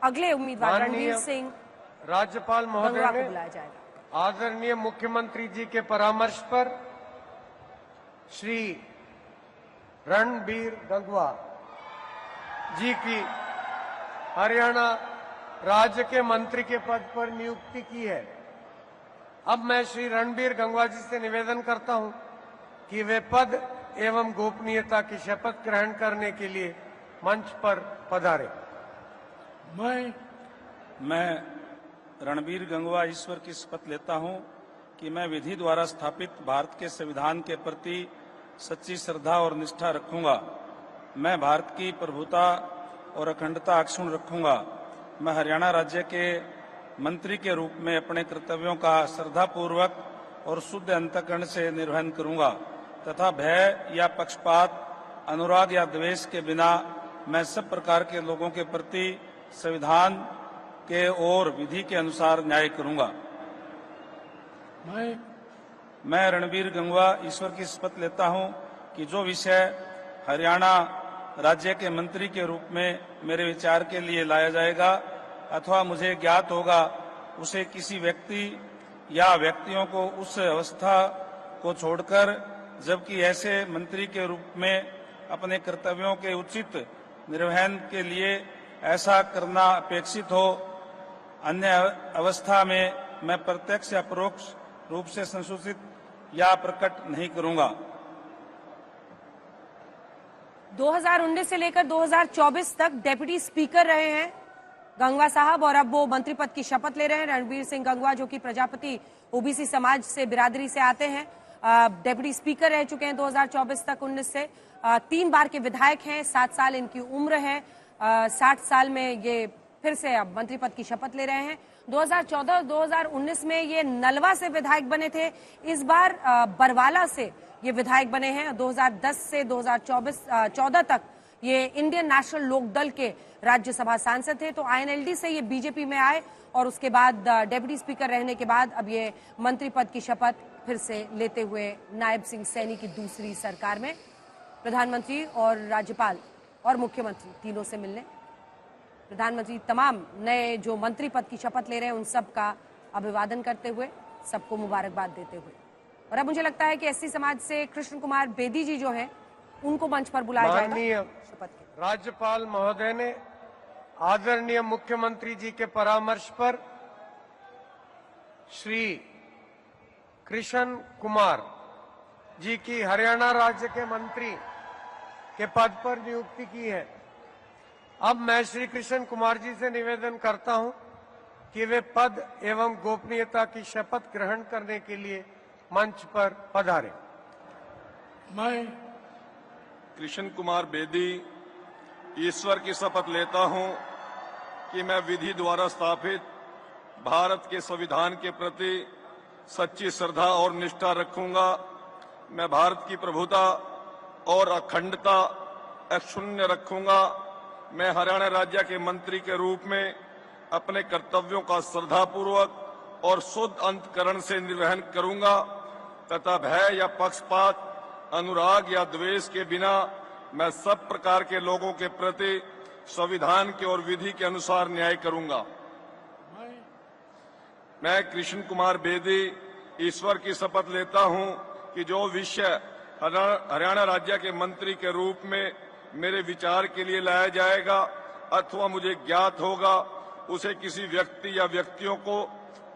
अगले उम्मीदवार रणबीर सिंह राज्यपाल महोदय गंगवा ने को बुलाया जाएगा। आदरणीय मुख्यमंत्री जी के परामर्श पर श्री रणबीर गंगवा जी की हरियाणा राज्य के मंत्री के पद पर नियुक्ति की है। अब मैं श्री रणबीर गंगवा जी से निवेदन करता हूं कि वे पद एवं गोपनीयता की शपथ ग्रहण करने के लिए मंच पर पधारे। मैं रणबीर गंगवा ईश्वर की शपथ लेता हूं कि मैं विधि द्वारा स्थापित भारत के संविधान के प्रति सच्ची श्रद्धा और निष्ठा रखूंगा। मैं भारत की प्रभुता और अखंडता अक्षुण्ण रखूंगा। मैं हरियाणा राज्य के मंत्री के रूप में अपने कर्तव्यों का श्रद्धापूर्वक और शुद्ध अंतःकरण से निर्वहन करूंगा तथा भय या पक्षपात, अनुराग या द्वेष के बिना मैं सब प्रकार के लोगों के प्रति संविधान के और विधि के अनुसार न्याय करूंगा। मैं रणबीर गंगवा ईश्वर की शपथ लेता हूं कि जो विषय हरियाणा राज्य के मंत्री के रूप में मेरे विचार के लिए लाया जाएगा अथवा मुझे ज्ञात होगा, उसे किसी व्यक्ति या व्यक्तियों को उस अवस्था को छोड़कर, जबकि ऐसे मंत्री के रूप में अपने कर्तव्यों के उचित निर्वहन के लिए ऐसा करना अपेक्षित हो, अन्य अवस्था में मैं प्रत्यक्ष या परोक्ष रूप से संसूचित या प्रकट नहीं करूंगा। 2019 से लेकर 2024 तक डेप्यूटी स्पीकर रहे हैं गंगवा साहब और अब वो मंत्री पद की शपथ ले रहे हैं। रणबीर सिंह गंगवा जो कि प्रजापति ओबीसी समाज से बिरादरी से आते हैं, डेप्यूटी स्पीकर रह चुके हैं 2024 तक 19 से, 3 बार के विधायक हैं, 7 साल इनकी उम्र है, 60 साल में ये फिर से अब मंत्री पद की शपथ ले रहे हैं। 2014-2019 में ये नलवा से विधायक बने थे, इस बार बरवाला से ये विधायक बने हैं। 2010 से 2014 तक ये इंडियन नेशनल लोकदल के राज्यसभा सांसद थे, तो आईएनएलडी से ये बीजेपी में आए और उसके बाद डेप्यूटी स्पीकर रहने के बाद अब ये मंत्री पद की शपथ फिर से लेते हुए नायब सिंह सैनी की दूसरी सरकार में प्रधानमंत्री और राज्यपाल और मुख्यमंत्री तीनों से मिलने, प्रधानमंत्री तमाम नए जो मंत्री पद की शपथ ले रहे हैं उन सब का अभिवादन करते हुए सबको मुबारकबाद देते हुए। और अब मुझे लगता है कि एससी समाज से कृष्ण कुमार बेदी जी जो हैं उनको मंच पर बुलाया जाएगा शपथ के। राज्यपाल महोदय ने आदरणीय मुख्यमंत्री जी के परामर्श पर श्री कृष्ण कुमार जी की हरियाणा राज्य के मंत्री के पद पर नियुक्ति की है। अब मैं श्री कृष्ण कुमार जी से निवेदन करता हूं कि वे पद एवं गोपनीयता की शपथ ग्रहण करने के लिए मंच पर पधारे। मैं कृष्ण कुमार बेदी ईश्वर की शपथ लेता हूं कि मैं विधि द्वारा स्थापित भारत के संविधान के प्रति सच्ची श्रद्धा और निष्ठा रखूंगा। मैं भारत की प्रभुता और अखंडता अक्षुण्ण रखूंगा। मैं हरियाणा राज्य के मंत्री के रूप में अपने कर्तव्यों का श्रद्धापूर्वक और शुद्ध अंतःकरण से निर्वहन करूंगा तथा भय या पक्षपात, अनुराग या द्वेष के बिना मैं सब प्रकार के लोगों के प्रति संविधान के और विधि के अनुसार न्याय करूंगा। मैं कृष्ण कुमार बेदी ईश्वर की शपथ लेता हूं कि जो विषय हरियाणा राज्य के मंत्री के रूप में मेरे विचार के लिए लाया जाएगा अथवा मुझे ज्ञात होगा, उसे किसी व्यक्ति या व्यक्तियों को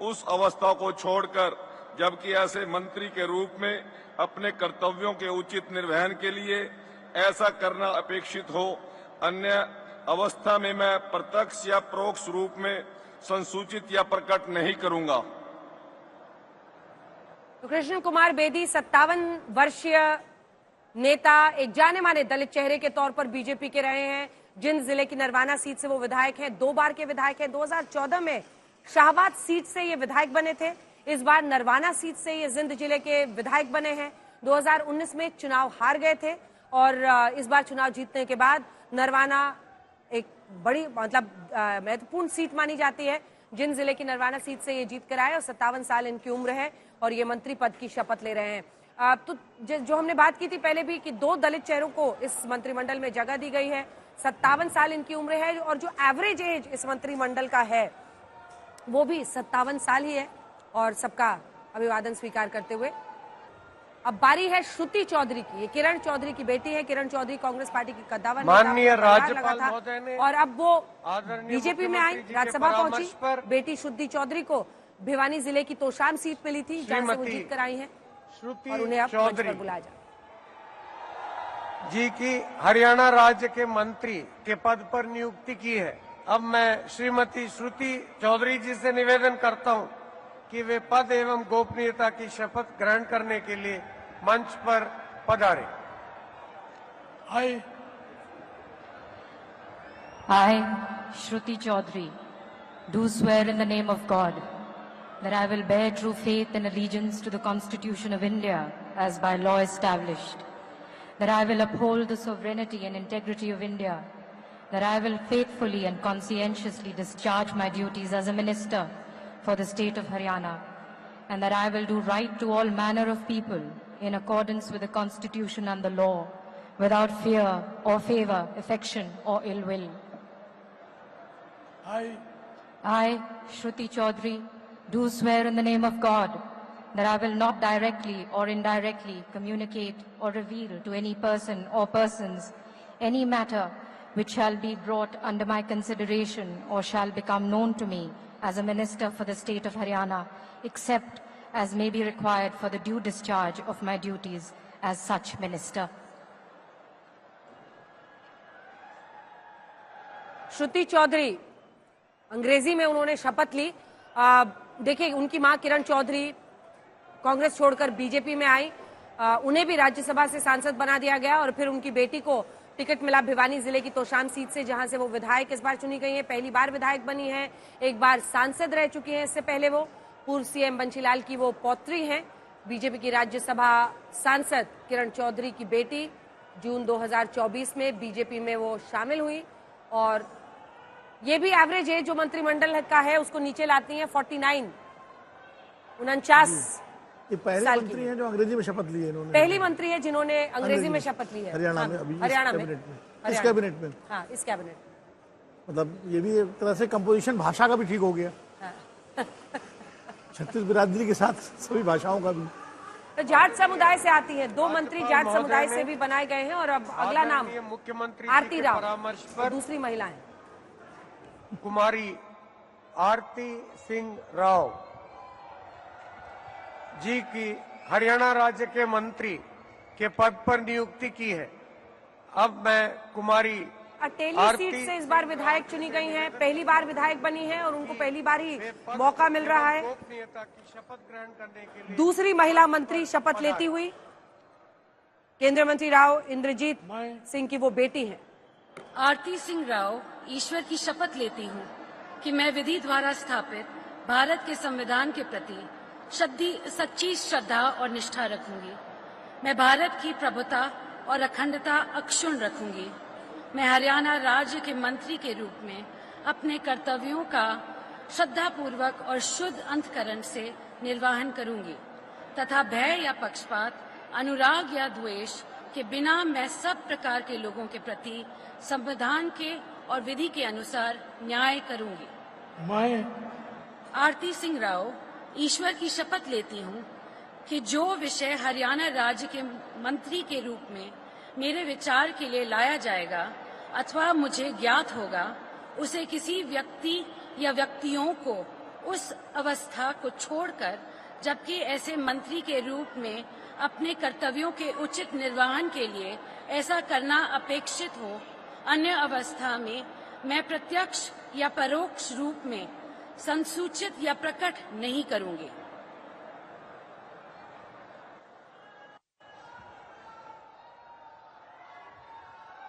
उस अवस्था को छोड़कर, जबकि ऐसे मंत्री के रूप में अपने कर्तव्यों के उचित निर्वहन के लिए ऐसा करना अपेक्षित हो, अन्य अवस्था में मैं प्रत्यक्ष या परोक्ष रूप में संसूचित या प्रकट नहीं करूंगा। तो कृष्ण कुमार बेदी 57 वर्षीय नेता, एक जाने माने दलित चेहरे के तौर पर बीजेपी के रहे हैं। जिंद जिले की नरवाना सीट से वो विधायक हैं, 2 बार के विधायक हैं। 2014 में शाहबाद सीट से ये विधायक बने थे, इस बार नरवाना सीट से ये जिंद जिले के विधायक बने हैं। 2019 में चुनाव हार गए थे और इस बार चुनाव जीतने के बाद नरवाना एक बड़ी महत्वपूर्ण सीट मानी जाती है। जिंद जिले की नरवाना सीट से ये जीत कर आए और 57 साल इनकी उम्र है और ये मंत्री पद की शपथ ले रहे हैं। तो जो हमने बात की थी पहले भी कि 2 दलित चेहरों को इस मंत्रिमंडल में जगह दी गई है, 57 साल इनकी उम्र है और जो एवरेज एज इस मंत्रिमंडल का है वो भी 57 साल ही है। और सबका अभिवादन स्वीकार करते हुए अब बारी है श्रुति चौधरी की। ये किरण चौधरी की बेटी है। किरण चौधरी कांग्रेस पार्टी की कद्दावर नेता, माननीय परिवार राज्यपाल लगा था महोदय ने और अब वो आदरणीय बीजेपी में आई, मुख्यमंत्री जी के राज्यसभा परामर्श पहुंची। पर बेटी श्रुति चौधरी को भिवानी जिले की तोशाम सीट मिली थी जहां से वो श्रीमती जीत कर आई हैं श्रुति और उन्हें अब मंच चौधरी पर बुलाया जाए। जी की हरियाणा राज्य के मंत्री के पद पर नियुक्ति की है। अब मैं श्रीमती श्रुति चौधरी जी से निवेदन करता हूं कि वे पद एवं गोपनीयता की शपथ ग्रहण करने के लिए मंच पर पधारे। I, Shruti Chaudhary, do swear in the name of God that I will bear true faith and allegiance to the Constitution of India as by law established, that I will uphold the sovereignty and integrity of India, that I will faithfully and conscientiously discharge my duties as a minister for the state of Haryana, and that I will do right to all manner of people in accordance with the Constitution and the law, without fear or favor, affection or ill will. I, Shruti Chaudhary, do swear in the name of God that I will not directly or indirectly communicate or reveal to any person or persons any matter which shall be brought under my consideration or shall become known to me as a minister for the state of Haryana, except as may be required for the due discharge of my duties as such minister. Shruti Chaudhary अंग्रेजी में उन्होंने शपथ ली। देखिए उनकी मां किरण चौधरी कांग्रेस छोड़कर BJP में आई। उन्हें भी राज्यसभा से सांसद बना दिया गया और फिर उनकी बेटी को टिकट मिला भिवानी जिले की तोशाम सीट से जहां से वो विधायक इस बार चुनी गई है। पहली बार विधायक बनी है, एक बार सांसद रह चुकी हैं। इससे पहले वो पूर्व सीएम बंशीलाल की वो पौत्री हैं। बीजेपी की राज्यसभा सांसद किरण चौधरी की बेटी जून 2024 में बीजेपी में वो शामिल हुई और ये भी एवरेज एज जो मंत्रिमंडल का है उसको नीचे लाती हैं 49 ये पहले मंत्री हैं जो अंग्रेजी में शपथ ली है इन्होंने। पहली मंत्री है जिन्होंने अंग्रेजी में शपथ ली है हरियाणा में, अभी हरियाणा में, इस कैबिनेट में। हाँ, इस कैबिनेट मतलब ये भी एक तरह से कंपोजिशन भाषा का भी ठीक हो गया। छत्तीस बिरादरी के साथ सभी भाषाओं का भी। तो जाट समुदाय से आती है, 2 मंत्री जाट समुदाय से भी बनाए गए हैं और अब अगला नाम मुख्यमंत्री आरती राव परामर्श और पर दूसरी महिला है कुमारी आरती सिंह राव जी की हरियाणा राज्य के मंत्री के पद पर नियुक्ति की है। अब मैं कुमारी अटेली सीट से इस बार विधायक चुनी गई हैं। पहली बार विधायक बनी है और उनको पहली बार ही मौका मिल रहा है गोपनीयता की शपथ ग्रहण करने के लिए दूसरी महिला मंत्री शपथ लेती हुई। केंद्रीय मंत्री राव इंद्रजीत सिंह की वो बेटी है। आरती सिंह राव ईश्वर की शपथ लेती हूँ कि मैं विधि द्वारा स्थापित भारत के संविधान के प्रति सच्ची श्रद्धा और निष्ठा रखूंगी। मैं भारत की प्रभुता और अखंडता अक्षुण्ण रखूंगी। मैं हरियाणा राज्य के मंत्री के रूप में अपने कर्तव्यों का श्रद्धापूर्वक और शुद्ध अंतःकरण से निर्वहन करूंगी तथा भय या पक्षपात, अनुराग या द्वेष के बिना मैं सब प्रकार के लोगों के प्रति संविधान के और विधि के अनुसार न्याय करूंगी। मैं आरती सिंह राव ईश्वर की शपथ लेती हूँ कि जो विषय हरियाणा राज्य के मंत्री के रूप में मेरे विचार के लिए लाया जाएगा अथवा मुझे ज्ञात होगा, उसे किसी व्यक्ति या व्यक्तियों को उस अवस्था को छोड़कर, जबकि ऐसे मंत्री के रूप में अपने कर्तव्यों के उचित निर्वहन के लिए ऐसा करना अपेक्षित हो, अन्य अवस्था में मैं प्रत्यक्ष या परोक्ष रूप में संसूचित या प्रकट नहीं करूंगी।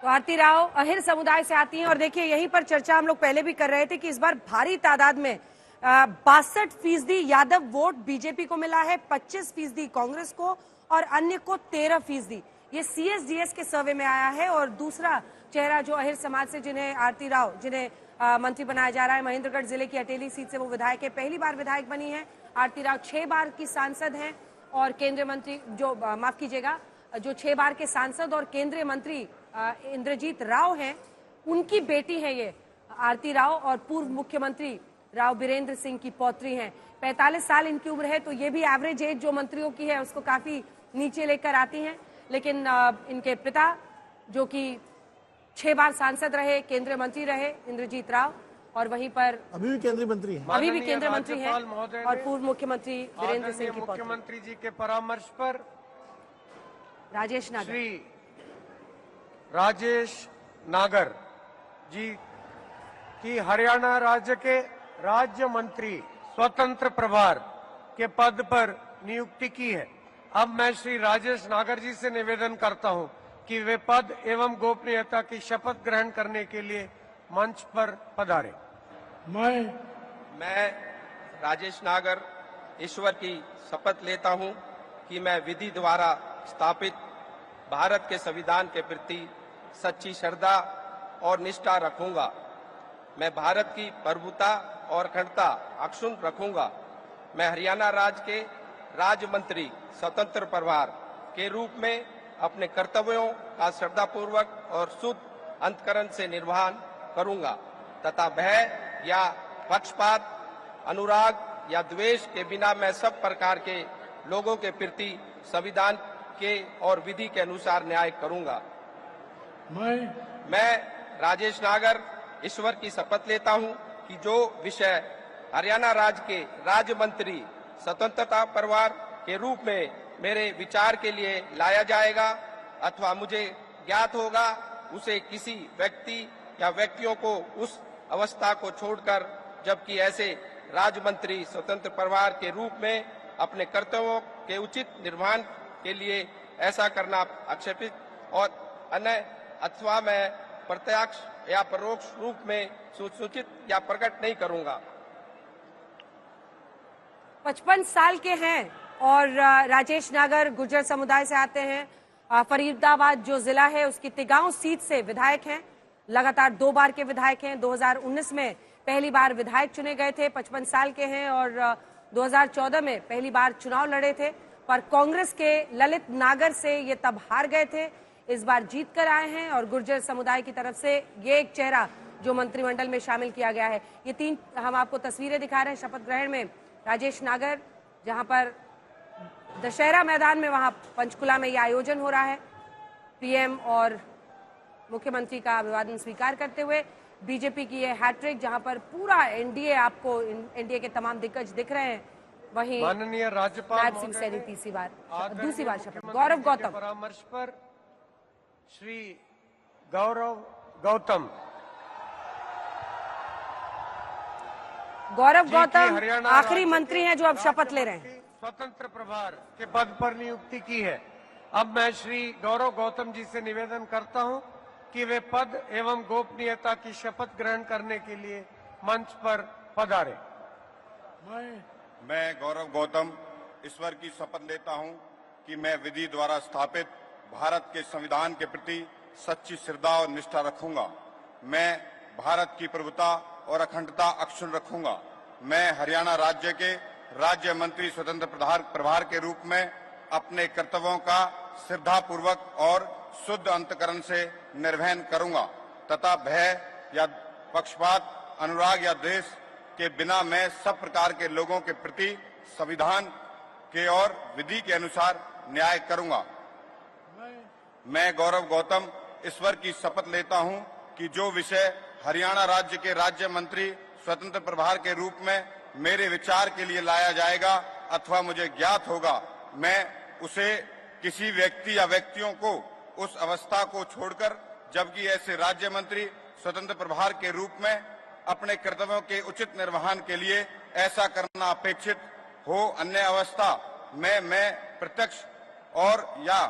तो आरती राव अहिर समुदाय से आती हैं और देखिए यहीं पर चर्चा हम लोग पहले भी कर रहे थे कि इस बार भारी तादाद में 62% यादव वोट बीजेपी को मिला है, 25% कांग्रेस को और अन्य को 13%। ये सीएसडीएस के सर्वे में आया है। और दूसरा चेहरा जो अहिर समाज से जिन्हें आरती राव जिन्हें मंत्री बनाया जा रहा है, महेंद्रगढ़ जिले की अटेली सीट से वो विधायक है, पहली बार विधायक बनी है। आरती राव 6 बार की सांसद हैं और केंद्रीय मंत्री जो माफ कीजिएगा जो 6 बार के सांसद और केंद्रीय मंत्री इंद्रजीत राव हैं उनकी बेटी है ये आरती राव और पूर्व मुख्यमंत्री राव बीरेंद्र सिंह की पौत्री हैं। 45 साल इनकी उम्र है, तो ये भी एवरेज एज जो मंत्रियों की है उसको काफी नीचे लेकर आती हैं। लेकिन इनके पिता जो कि 6 बार सांसद रहे, केंद्रीय मंत्री रहे, इंद्रजीत राव, और वहीं पर अभी भी केंद्रीय मंत्री हैं। अभी भी केंद्रीय मंत्री हैं राज्यपाल महोदय और ने पूर्व मुख्यमंत्री वीरेंद्र सिंह की पौत्री मुख्यमंत्री जी के परामर्श पर राजेश नागर। श्री राजेश नागर जी की हरियाणा राज्य के राज्य मंत्री स्वतंत्र प्रभार के पद पर नियुक्ति की है। अब मैं श्री राजेश नागर जी से निवेदन करता हूं कि वे पद एवं गोपनीयता की शपथ ग्रहण करने के लिए मंच पर पधारें। मैं राजेश नागर ईश्वर की शपथ लेता हूं कि मैं विधि द्वारा स्थापित भारत के संविधान के प्रति सच्ची श्रद्धा और निष्ठा रखूंगा। मैं भारत की प्रभुता और अखंडता अक्षुण्ण रखूंगा। मैं हरियाणा राज्य के राज्य मंत्री स्वतंत्र प्रभार के रूप में अपने कर्तव्यों का श्रद्धापूर्वक और शुद्ध अंतःकरण से निर्वहन करूंगा तथा भय या पक्षपात, अनुराग या द्वेष के बिना मैं सब प्रकार के लोगों के प्रति संविधान के और विधि के अनुसार न्याय करूंगा। मैं राजेश नागर ईश्वर की शपथ लेता हूं कि जो विषय हरियाणा राज्य के राज्य मंत्री स्वतंत्रता परिवार के रूप में मेरे विचार के लिए लाया जाएगा अथवा मुझे ज्ञात होगा, उसे किसी व्यक्ति या व्यक्तियों को उस अवस्था को छोड़कर, जबकि ऐसे राज्य मंत्री स्वतंत्र परिवार के रूप में अपने कर्तव्यों के उचित निर्वहन के लिए ऐसा करना आक्षेपित और अन्य अथवा मैं प्रत्यक्ष या परोक्ष रूप में सूचित या प्रकट नहीं करूंगा। 55 साल के हैं और राजेश नागर गुर्जर समुदाय से आते हैं। फरीदाबाद जो जिला है उसकी तिगांव सीट से विधायक हैं, लगातार 2 बार के विधायक हैं। 2019 में पहली बार विधायक चुने गए थे, 55 साल के हैं और 2014 में पहली बार चुनाव लड़े थे, पर कांग्रेस के ललित नागर से ये तब हार गए थे। इस बार जीत कर आए हैं और गुर्जर समुदाय की तरफ से ये एक चेहरा जो मंत्रिमंडल में शामिल किया गया है। ये 3 हम आपको तस्वीरें दिखा रहे हैं शपथ ग्रहण में। राजेश नागर, जहां पर दशहरा मैदान में, वहां पंचकुला में यह आयोजन हो रहा है। पीएम और मुख्यमंत्री का अभिवादन स्वीकार करते हुए बीजेपी की यह हैट्रिक, जहां पर पूरा एनडीए, आपको एनडीए के तमाम दिग्गज दिख रहे हैं। वहीं माननीय राज्यपाल नायब सिंह सैनी दूसरी बार शपथ। गौरव गौतम परामर्श पर श्री गौरव गौतम आखिरी मंत्री हैं जो अब शपथ ले रहे हैं। स्वतंत्र प्रभार के पद पर नियुक्ति की है। अब मैं श्री गौरव गौतम जी से निवेदन करता हूं कि वे पद एवं गोपनीयता की शपथ ग्रहण करने के लिए मंच पर पधारे। मैं गौरव गौतम ईश्वर की शपथ लेता हूं कि मैं विधि द्वारा स्थापित भारत के संविधान के प्रति सच्ची श्रद्धा और निष्ठा रखूंगा। मैं भारत की प्रभुता और अखंडता अक्षुण्ण रखूंगा। मैं हरियाणा राज्य के राज्य मंत्री स्वतंत्र प्रभार के रूप में अपने कर्तव्यों का श्रद्धापूर्वक और शुद्ध अंतःकरण से निर्वहन करूंगा तथा भय या पक्षपात, अनुराग या द्वेष के बिना मैं सब प्रकार के लोगों के प्रति संविधान के और विधि के अनुसार न्याय करूंगा। मैं गौरव गौतम ईश्वर की शपथ लेता हूं कि जो विषय हरियाणा राज्य के राज्य मंत्री स्वतंत्र प्रभार के रूप में मेरे विचार के लिए लाया जाएगा अथवा मुझे ज्ञात होगा, मैं उसे किसी व्यक्ति या व्यक्तियों को उस अवस्था को छोड़कर, जबकि ऐसे राज्य मंत्री स्वतंत्र प्रभार के रूप में अपने कर्तव्यों के उचित निर्वहन के लिए ऐसा करना अपेक्षित हो, अन्य अवस्था मैं प्रत्यक्ष और या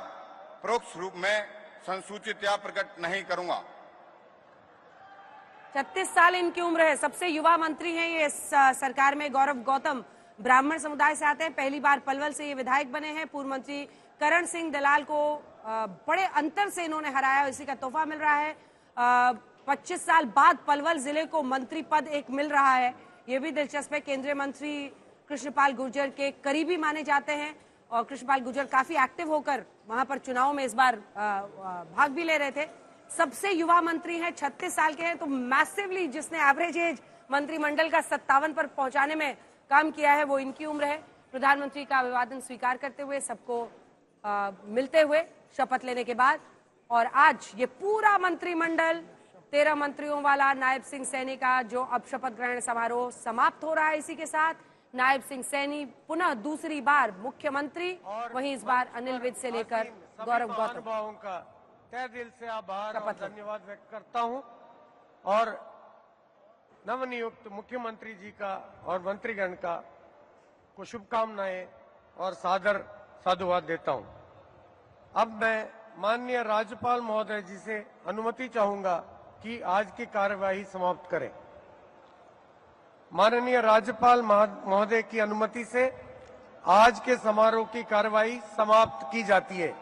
परोक्ष रूप में संसूचित या प्रकट नहीं करूंगा। 36 साल इनकी उम्र है, सबसे युवा मंत्री हैं ये इस सरकार में। गौरव गौतम ब्राह्मण समुदाय से आते हैं, पहली बार पलवल से ये विधायक बने हैं। पूर्व मंत्री करण सिंह दलाल को बड़े अंतर से इन्होंने हराया, इसी का तोहफा मिल रहा है। 25 साल बाद पलवल जिले को मंत्री पद एक मिल रहा है, ये भी दिलचस्प है। केंद्रीय मंत्री कृष्णपाल गुर्जर के करीबी माने जाते हैं और कृष्णपाल गुर्जर काफी एक्टिव होकर वहां पर चुनाव में इस बार भाग भी ले रहे थे। सबसे युवा मंत्री हैं, 36 साल के हैं, तो मैसिवली जिसने एवरेज एज मंत्रिमंडल का 57 पर पहुंचाने में काम किया है वो इनकी उम्र है। प्रधानमंत्री का अभिवादन स्वीकार करते हुए सबको मिलते हुए शपथ लेने के बाद, और आज ये पूरा मंत्रिमंडल 13 मंत्रियों वाला नायब सिंह सैनी का जो अब शपथ ग्रहण समारोह समाप्त हो रहा है, इसी के साथ नायब सिंह सैनी पुनः दूसरी बार मुख्यमंत्री, वहीं इस बार अनिल विज से लेकर गौरव गौतम का तहे दिल से आभार और धन्यवाद व्यक्त करता हूं और नवनियुक्त मुख्यमंत्री जी का और मंत्रीगण का को शुभकामनाएं और सादर साधुवाद देता हूं। अब मैं माननीय राज्यपाल महोदय जी से अनुमति चाहूंगा कि आज की कार्यवाही समाप्त करें। माननीय राज्यपाल महोदय की अनुमति से आज के समारोह की कार्यवाही समाप्त की जाती है।